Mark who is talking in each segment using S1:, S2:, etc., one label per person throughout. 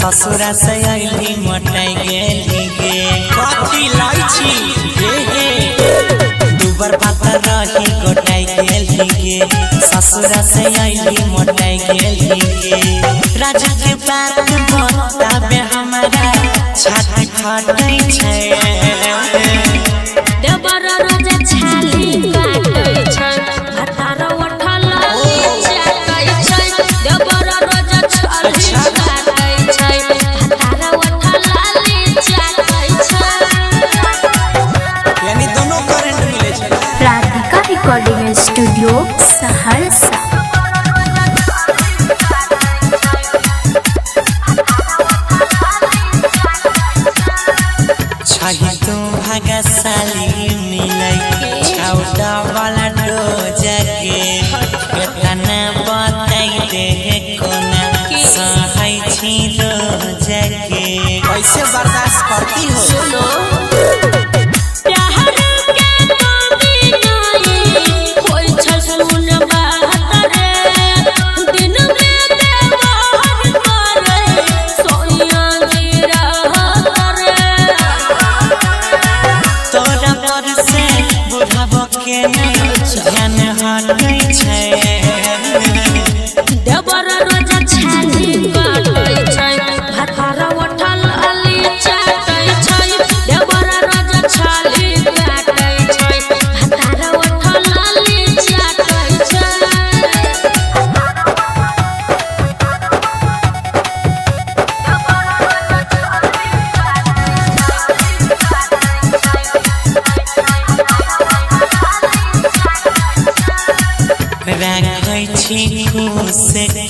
S1: ससुरा से आइली मोटाई गेली गे कथी लाइची दुबर पातर रही गोटाई गेली गे ससुरा से आइली मोटाई गेली गे राज के बात बताबे हमारा छाती फटै छै
S2: देवर रोजा छाली काटै छै हतारा उठल चाटै छै देवर रोजा छाली काटै छै हतारा उठल चाटै छै
S1: यानी दोनों करंट मिले छै।
S3: Radhika recording studio Saharsa.
S1: छही तू भाग्यशाली मिलै छौटा वाला डोज के केतना बताई दे कोना सहै छी रोज के कैसे बर्दाश्त करती हो
S2: सुनो प्यार के कमी नहीं होय छ सुन बात रे दिन में देवर करे सोनिया जी रहत रे
S1: तोरा पर से बुढ़ाबो के नहीं ध्यान हटै छै
S2: देवर रोजा छाली काटै छै हतारा उठल चाटै छै देवर रोजा छाली काटै छै हतारा उठल चाटै छै
S1: राखै छी खुश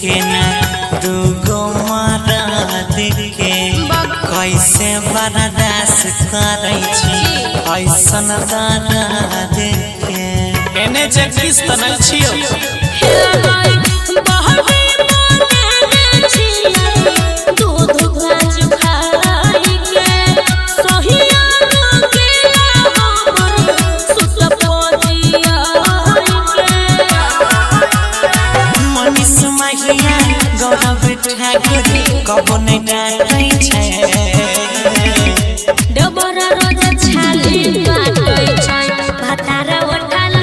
S1: के ना दूगो मरद के कैसे बर्दाश्त करै छी ऐसन दर्द के एने जे किस तनल छियो
S2: दूध भाज खाई के सहिया
S1: मनीष महिया गौरव ठाकुर कबो नहीं डांटै छै
S2: देवर रोजा छाली काटै छै हतारा उठल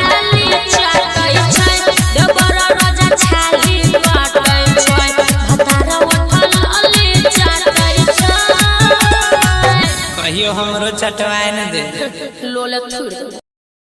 S2: चाटै छै देवर रोजा छाली काटै छै हतारा उठल चाटै छै
S1: कहियो हमरो चटवाए न दे
S2: लोलक छोड़